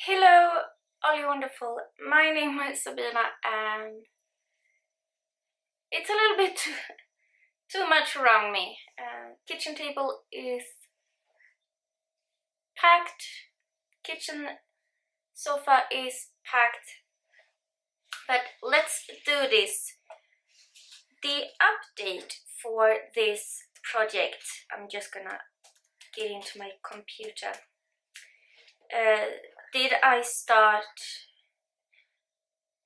Hello, all you wonderful. My name is Sabina, and it's a little bit too much around me. Kitchen table is packed. Kitchen sofa is packed. But let's do this. The update for this project. I'm just gonna get into my computer. Did I start?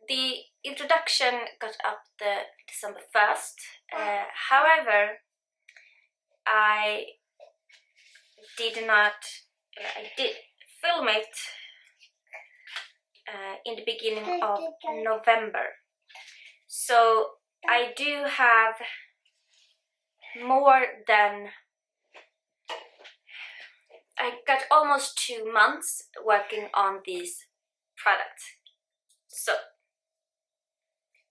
The introduction got up the December 1st. However, I did film it in the beginning of November. So I do have I got almost 2 months working on these products. So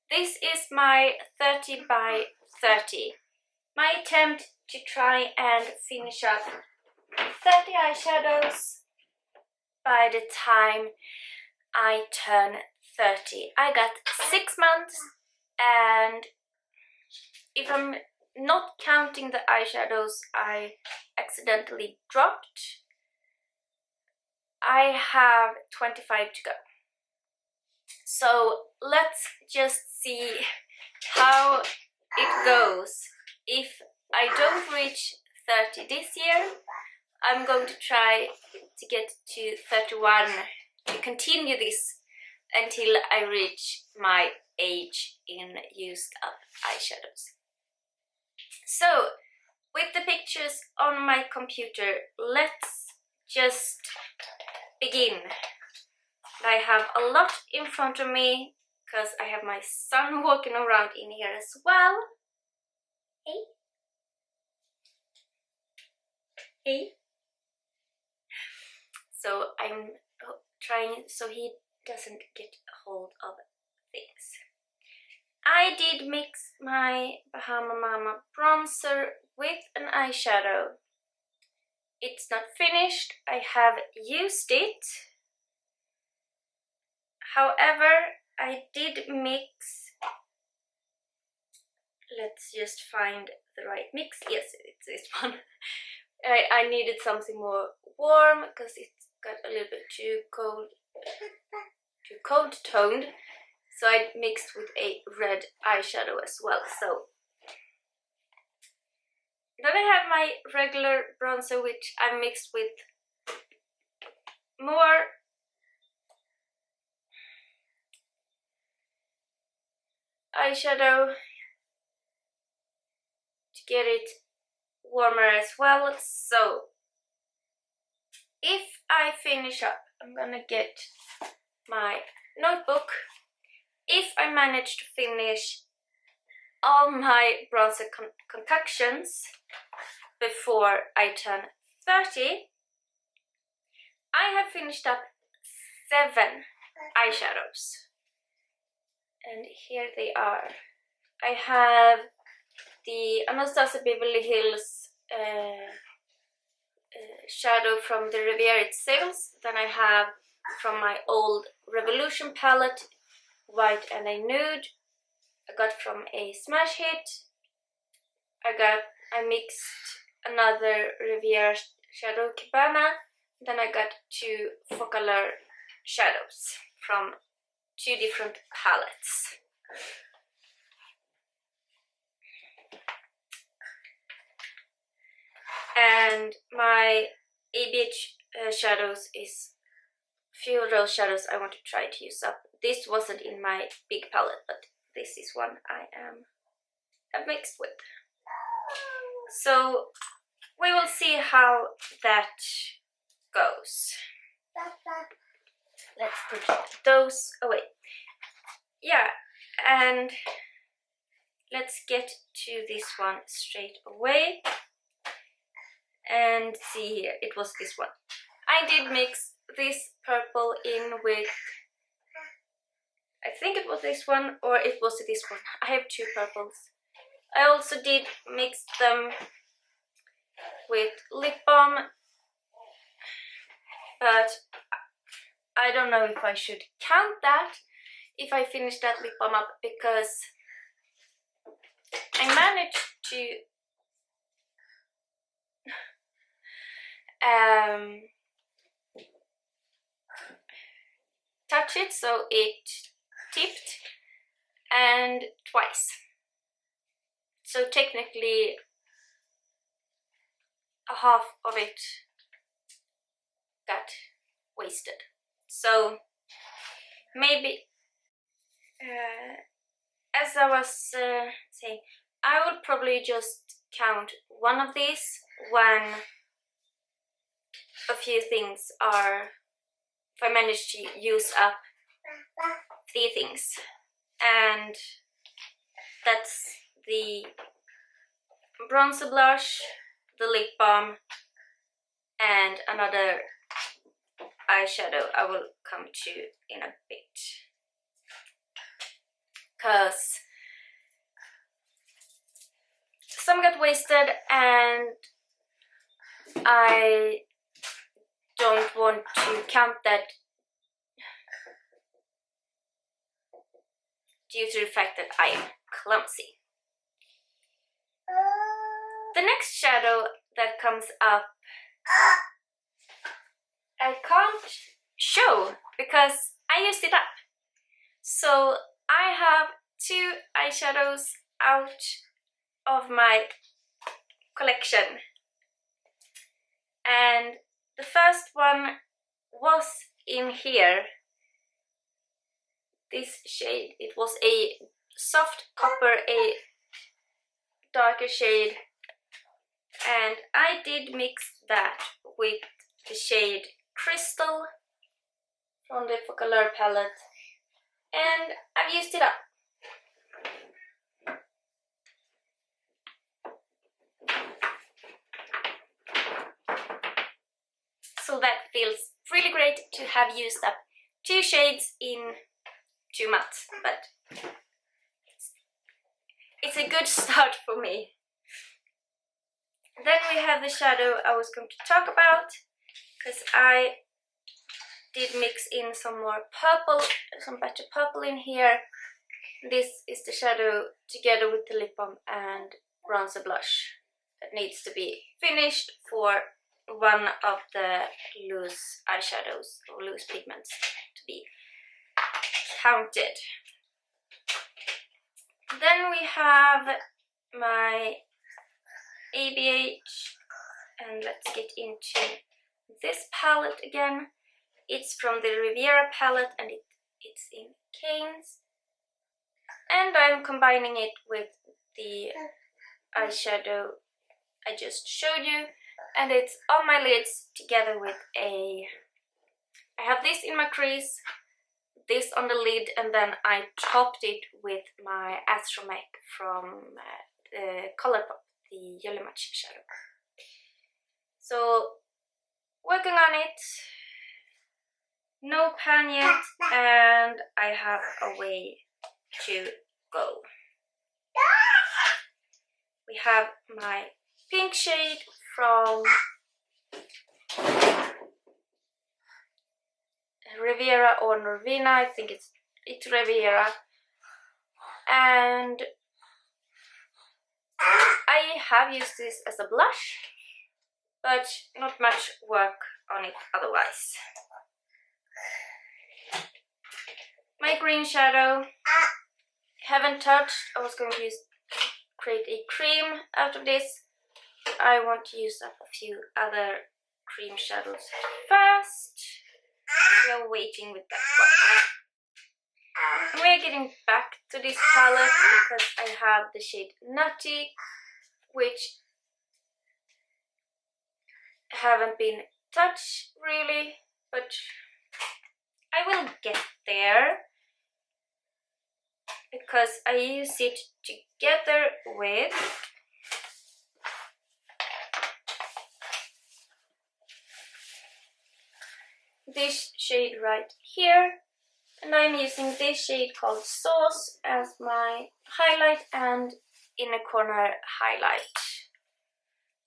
this is my 30 by 30. My attempt to try and finish up 30 eyeshadows by the time I turn 30. I got 6 months, and if I'm not counting the eyeshadows I accidentally dropped, I have 25 to go. So let's just see how it goes. If I don't reach 30 this year, I'm going to try to get to 31 to continue this until I reach my age in used up eyeshadows. So, with the pictures on my computer, let's just begin. I have a lot in front of me because I have my son walking around in here as well. Hey. Hey. So I'm trying so he doesn't get a hold of things. I did mix my Bahama Mama bronzer with an eyeshadow. It's not finished. I have used it. However, I did mix. Let's just find the right mix. Yes, it's this one. I needed something more warm because it got a little bit too cold toned. So I mixed with a red eyeshadow as well. So then I have my regular bronzer, which I mixed with more eyeshadow to get it warmer as well. So if I finish up, I'm gonna get my notebook. If I manage to finish all my bronzer concoctions before I turn 30, I have finished up 7 eyeshadows. And here they are. I have the Anastasia Beverly Hills shadow from the Riviera Sales. Then I have from my old Revolution palette, White and a Nude. I got from a Smash Hit. I mixed another Riviera shadow Cabana. Then I got 2 Focalure shadows from 2 different palettes. And my ABH shadows is few of those shadows I want to try to use up. This wasn't in my big palette, but this is one I have mixed with. So we will see how that goes. Let's put those away. Yeah, and let's get to this one straight away. And see here, it was this one. I did mix this purple in with, I think it was this one, or it was this one. I have 2 purples. I also did mix them with lip balm, but I don't know if I should count that if I finish that lip balm up, because I managed to touch it so it tipped, and twice. So technically half of it got wasted. So maybe, as I was saying, I will probably just count one of these when a few things are, if I manage to use up 3 things. And that's the bronzer blush, the lip balm, and another eyeshadow I will come to in a bit. Because some got wasted and I don't want to count that due to the fact that I am clumsy. The next shadow that comes up I can't show because I used it up. So I have 2 eyeshadows out of my collection, and the first one was in here, this shade. It was a soft copper, a darker shade, and I did mix that with the shade Crystal from the Color palette, and I've used it up. So that feels really great to have used up 2 shades in 2 months, but it's a good start for me. Then we have the shadow I was going to talk about, because I did mix in some more purple, some better purple in here. This is the shadow together with the lip balm and bronzer blush that needs to be finished for one of the loose eyeshadows or loose pigments to be counted. Then we have my ABH, and let's get into this palette again. It's from the Riviera palette and it's in Canes, and I'm combining it with the eyeshadow I just showed you, and it's on my lids together with I have this in my crease, this on the lid, and then I topped it with my Astromech from Colourpop, the Yellow Match shadow. So working on it, no pan yet, and I have a way to go. We have my pink shade from Riviera or Norvina, I think it's Riviera, and I have used this as a blush, but not much work on it otherwise. My green shadow, haven't touched. I was going to create a cream out of this. I want to use up a few other cream shadows first. We are waiting with that one. We're getting back to this palette because I have the shade Nutty, which haven't been touched really, but I will get there because I use it together with this shade right here, and I'm using this shade called Sauce as my highlight and inner corner highlight.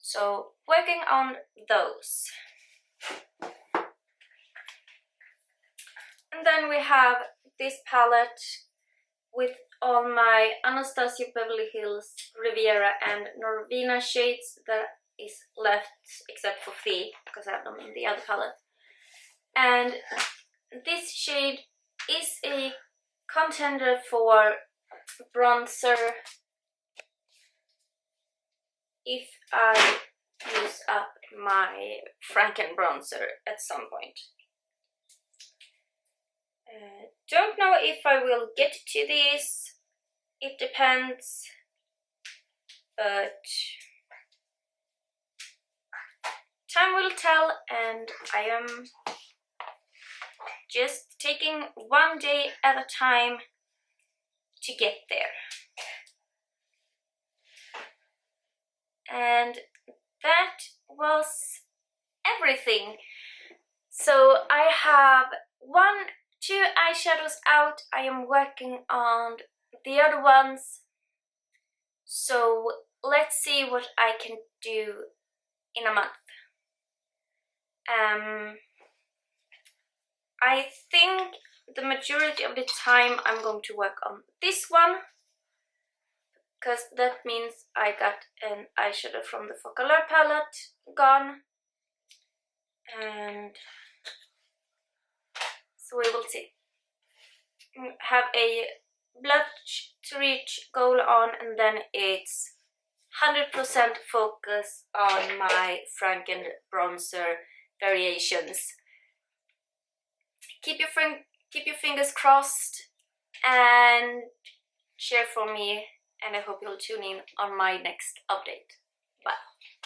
So working on those. And then we have this palette with all my Anastasia Beverly Hills, Riviera and Norvina shades that is left, except for 3 because I have them in the other palette. And this shade is a contender for bronzer if I use up my Franken bronzer at some point. Don't know if I will get to this, it depends, but time will tell, and I am just taking one day at a time to get there. And that was everything. So I have 2 eyeshadows out. I am working on the other ones. So let's see what I can do in a month. I think the majority of the time I'm going to work on this one, because that means I got an eyeshadow from the Focalure palette gone, and so we will see. Have a blush to reach goal on, and then it's 100% focus on my Franken bronzer variations. Keep your fingers crossed and cheer for me, and I hope you'll tune in on my next update.